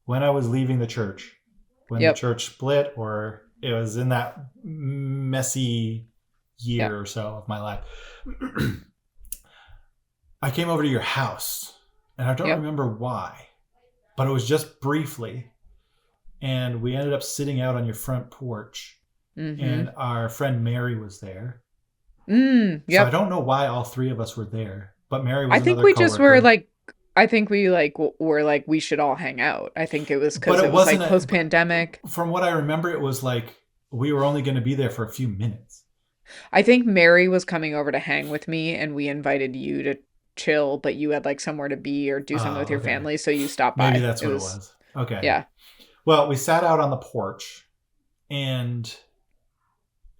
when I was leaving the church, when the Yep. church split, or it was in that messy Yeah. year or so of my life. I came over to your house, and I don't Yep. remember why, but it was just briefly. And we ended up sitting out on your front porch, Mm-hmm. and our friend Mary was there. So I Yep. don't know why all three of us were there, but Mary I was think another we just were coworker. like, I think we like were like we should all hang out. I think it was But because it it was wasn't like a. post pandemic. From what I remember, it was like we were only going to be there for a few minutes. I think Mary was coming over to hang with me, and we invited you to chill, but you had like somewhere to be or do something with your Okay, family, so you stopped maybe by. that's It what it was, was. Okay. yeah, Well, we sat out on the porch, and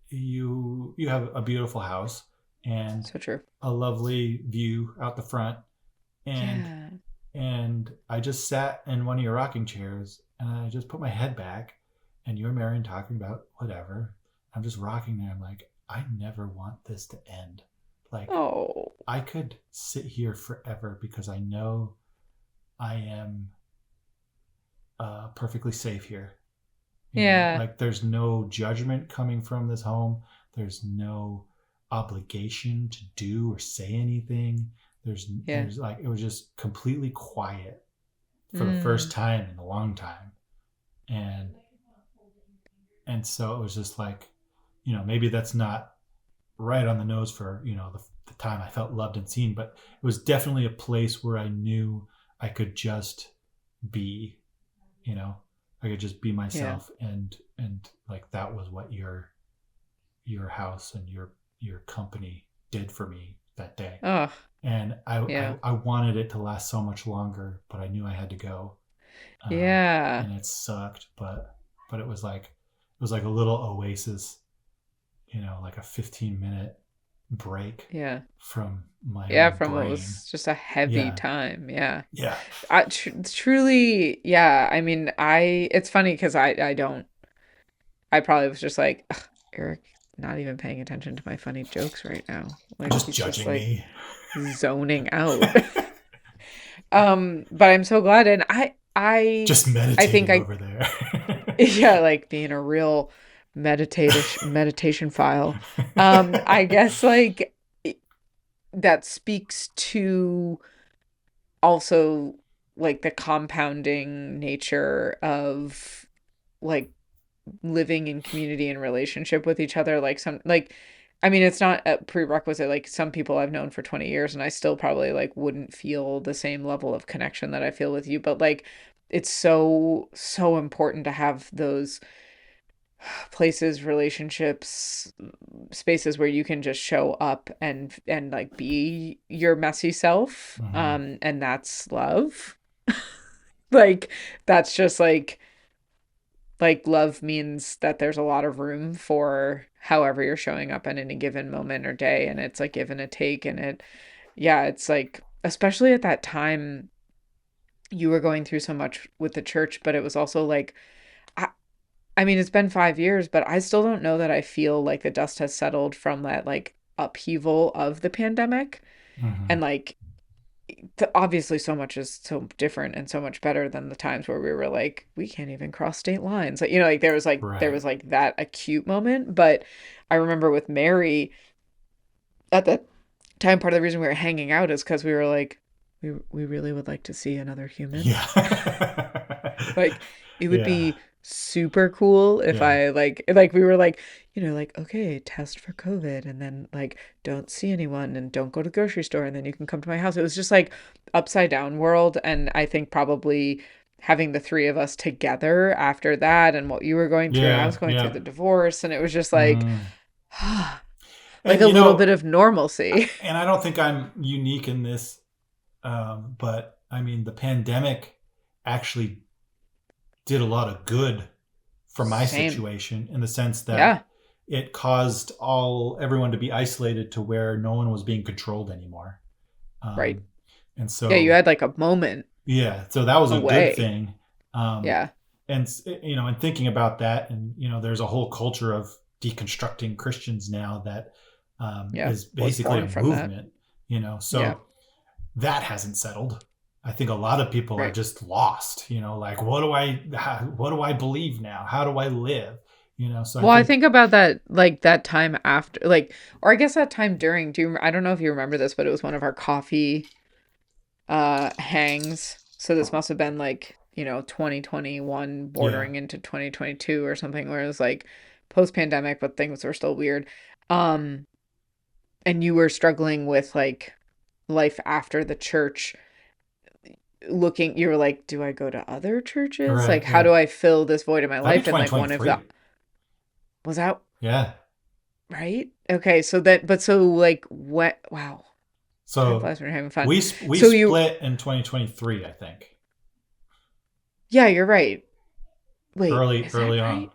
you have a beautiful house and so true. a lovely view out the front, and Yeah. I just sat in one of your rocking chairs, and I just put my head back, and you and Marion talking about whatever. I'm just rocking there. I'm like, I never want this to end. Like, Oh, I could sit here forever because I know I am perfectly safe here. yeah, Like there's no judgment coming from this home. There's no obligation to do or say anything. yeah. There's like it was just completely quiet for the first Mm, time in a long time, and so it was just like, maybe that's not right on the nose for the time I felt loved and seen, but it was definitely a place where I knew I could just be, you know, I could just be yeah. myself, and like that was what your house and your company did for me that day. Oh, And yeah. I wanted it to last so much longer, but I knew I had to go. Yeah. And it sucked, but it was like a little oasis, like a 15-minute break Yeah. from my Yeah, own from what brain. was just a heavy Yeah. time. Yeah. Yeah. Truly, yeah. I mean, it's funny because I don't, I probably was just like, "Ugh, Eric, not even paying attention to my funny jokes right now. Like, Just he's just judging like me. zoning out. But I'm so glad. And Just I think meditating over there. yeah, like being a real meditation file. I guess like that speaks to also like the compounding nature of like living in community and relationship with each other. Like some like I mean it's not a prerequisite. Like some people I've known for 20 years and I still probably like wouldn't feel the same level of connection that I feel with you, but like it's so important to have those places, relationships, spaces where you can just show up and like be your messy self. Hmm. And that's love. Like that's just like love means that there's a lot of room for however you're showing up in any given moment or day, and it's like give and a take, and it yeah, it's like especially at that time you were going through so much with the church, but it was also like I, I mean, it's been 5 years, but I still don't know that I feel like the dust has settled from that like upheaval of the pandemic. Hmm. And like, obviously, so much is so different and so much better than the times where we were like, we can't even cross state lines. Like, like there Right. was like that acute moment. But I remember with Mary at that time, part of the reason we were hanging out is because we were like, we really would like to see another human. Yeah. Like it would Yeah. be super cool if Yeah. I like we were like, like okay, test for COVID and then like don't see anyone and don't go to the grocery store and then you can come to my house. It was just like upside down world, and I think probably having the three of us together after that and what you were going through and I Yeah. was going through Yeah. the divorce, and it was just like Mm. like And a little bit of normalcy. and I don't think I'm unique in this, but I mean, the pandemic actually did a lot of good for my Same. situation in the sense Yeah, that it caused everyone to be isolated to where no one was being controlled anymore. right. Um, and Yeah, you so, had like a moment yeah, so that was a good away. thing. Um, Yeah. and and thinking about that, and there's a whole culture of deconstructing Christians now that Yeah. is Was basically a born from that. movement. Yeah. So that hasn't settled. I think a lot of people are Right. just lost, like what do I believe now? How do I live? So I Well, I think think about that, like that time after, like, or I guess that time during. I don't know if you remember this, but it was one of our coffee hangs. So this must have been like, 2021 yeah, bordering into 2022 or something, where it was like post-pandemic, but things were still weird. Um, and you were struggling with like life after the church, looking, you were like, do I go to other churches? right, Like, how yeah. do I fill this void in my That'd be life? And like one of the, 2023. was that Yeah. right? Okay, so that, but so like what, wow. Time So flies when you're having fun. we So you, split in 2023, I think. yeah, you're right. Wait, Early is that early on, right?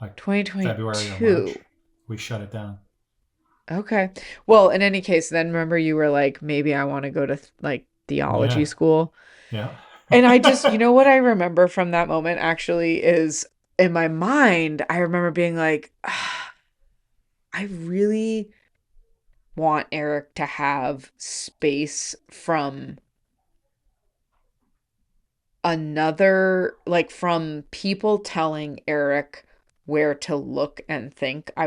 like February or 2022. March, we shut it down. Okay. Well, in any case, then remember you were like, maybe I want to go to like theology Yeah. school. Yeah. And I just, what I remember from that moment actually is in my mind, I remember being like, "Ah, I really want Eric to have space from another, like from people telling Eric where to look and think. I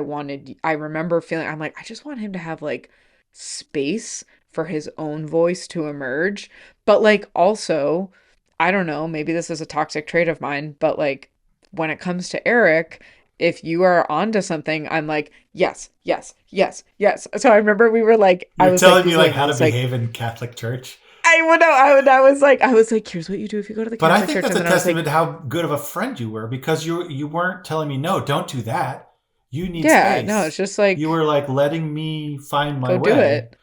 remember feeling, I'm like, I just want him to have like space for his own voice to emerge. But like also, I don't know, maybe this is a toxic trait of mine, but like when it comes to Eric, if you are onto something, I'm like, yes, yes, yes, yes. So I remember we were like, I You're was like telling me like Googling, I how to was like, behave in Catholic Church. I would know. I was like, here's what you do if you go to the But I Catholic think Church. that's And a then I was like, testament to how good of a friend you were, because you weren't telling me no, don't do that. You need yeah, no, it's space. just You like, were like letting me find my go do way it.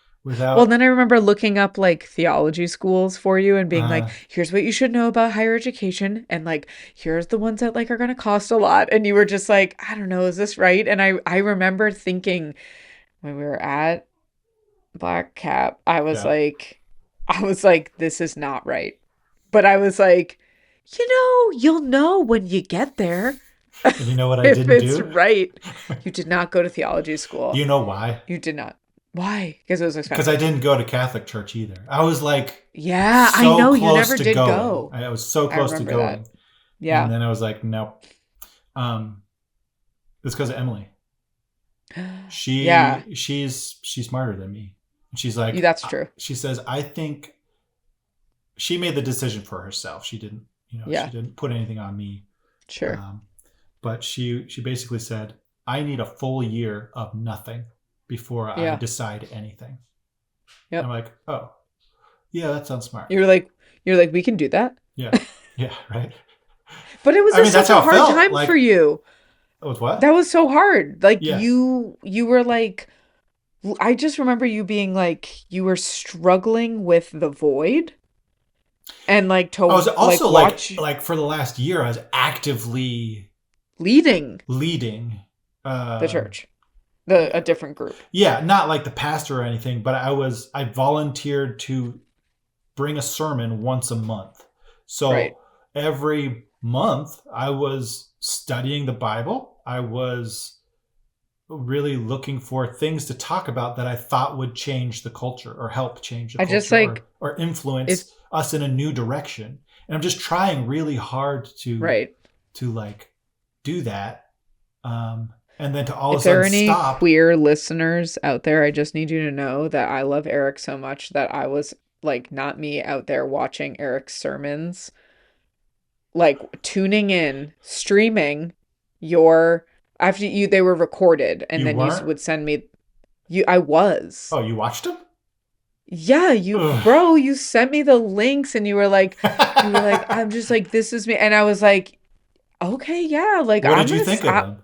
Well, without then I remember looking up like theology schools for you and being like, uh here's what you should know about higher education. And like, here's the ones that like are going to cost a lot. And you were just like, I don't know, is this right? And I remember thinking when we were at Black Cap, yeah. I was like, this is not right. But I was like, you'll know when you get there And you know what I if didn't it's do? right. You did not go to theology school. You know why? You did not. Why? Because it was Because I expensive. didn't go to Catholic church either. I was like Yeah, I so know you close never to did going. go. I was so I close to remember that. going. And Yeah. then I was like, nope. It's because of Emily. Yeah, She's smarter than me. And she's like, that's true. she says, I think she made the decision for herself. She didn't, she Yeah, didn't put anything on me. sure. Um, but she basically said, I need a full year of nothing before I Yeah. decide anything. And I'm Yep. like, oh, yeah, that sounds smart. You're like, we can do that. Yeah, yeah, right. But it was I mean, just that's such a how it hard felt. time for Like, you. with That what? was so hard. Like Yeah, you were like, I just remember you being like, you were struggling with the void and like I was to also like watch like for the last year, I was actively leading leading. the Um, church, a different group. yeah, not like the pastor or anything, but I volunteered to bring a sermon once a month. Right. So every month I was studying the Bible. I was really looking for things to talk about that I thought would change the culture or help change the I just culture like or if influence us in a new direction. And I'm just trying really hard right. to like do that. And then to all of If a there sudden are any stop. queer listeners out there, I just need you to know that I love Eric so much that I was like not me out there watching Eric's sermons, like tuning in, streaming your after you they were recorded and You then you weren't? would send me you I was. Oh, you watched them? Yeah, Ugh. bro, you sent me the links and you were like I'm just like this is me and I was like okay, yeah, like What did you think of them?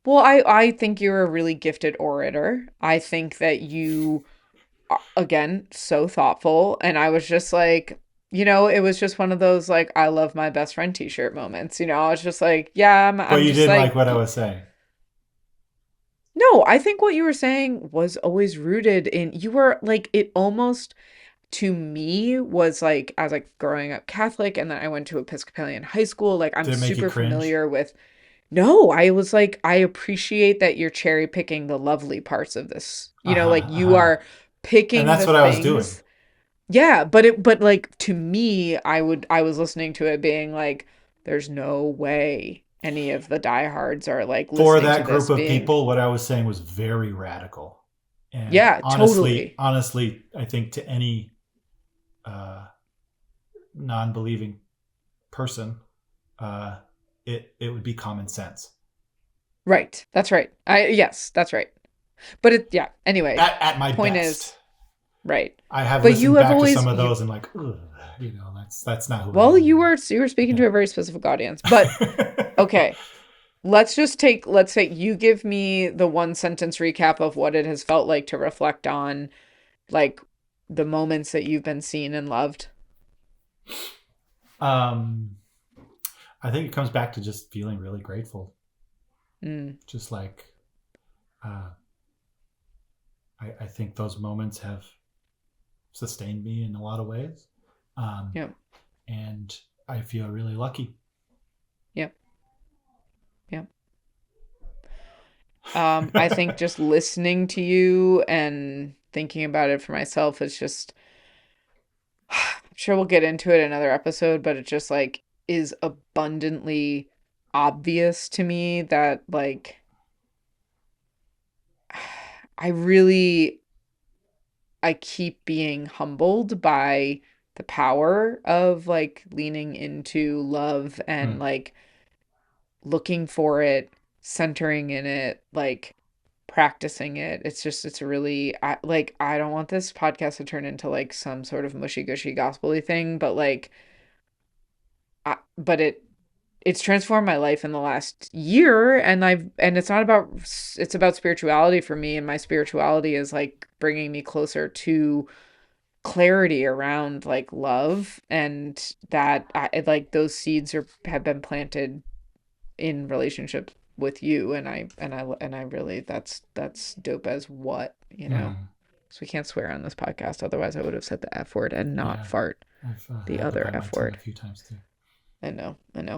well, I think you're a really gifted orator. I think that you again, so thoughtful. And I was just like, it was just one of those like I love my best friend t-shirt moments. I was just like, yeah, But I'm you just didn't like like what I was saying. no, I think what you were saying was always rooted in you were like it almost to me was like I was like growing up Catholic and then I went to Episcopalian high school. Like I'm Did it make you super cringe? familiar with no, I was like, I appreciate that you're cherry picking the lovely parts of this. Uh Like huh. Uh you huh. are And picking that's the what I was doing. things. Yeah, but like to me, I was listening to it being like, there's no way any of the diehards are like For listening to that group this of being, people, what I was saying was very radical. And yeah, honestly, totally. honestly, I think to any uh, non-believing person, uh, it would be common sense. Right. That's right. Yes, that's right. But yeah, anyway, At my point best, is, right. I have But you listened have back to some always of you those and like, ugh, that's not who I well, am anymore. you were speaking Yeah. to a very specific audience. But okay, let's say you give me the one sentence recap of what it has felt like to reflect on like the moments that you've been seen and loved. um, I think it comes back to just feeling really grateful. Mm, Just like, uh, I think those moments have sustained me in a lot of ways. Um, yeah. and I feel really lucky. Yeah. Yeah. I think just listening to you and thinking about it for myself is just I'm sure we'll get into it in another episode, but it just like is abundantly obvious to me that like I really I keep being humbled by the power of like leaning into love and Hmm. like looking for it, centering in it, like practicing it. It's just it's really I don't want this podcast to turn into like some sort of mushy gushy gospely thing, but like but it's transformed my life in the last year, and it's not about it's about spirituality for me, and my spirituality is like bringing me closer to clarity around like love, and that like those seeds are have been planted in relationship with you, and I really that's dope as what, you know. Hmm. So we can't swear on this podcast, otherwise I would have said the F word and not Yeah, fart I've the had to other bite my F tongue a word. few times too. I know.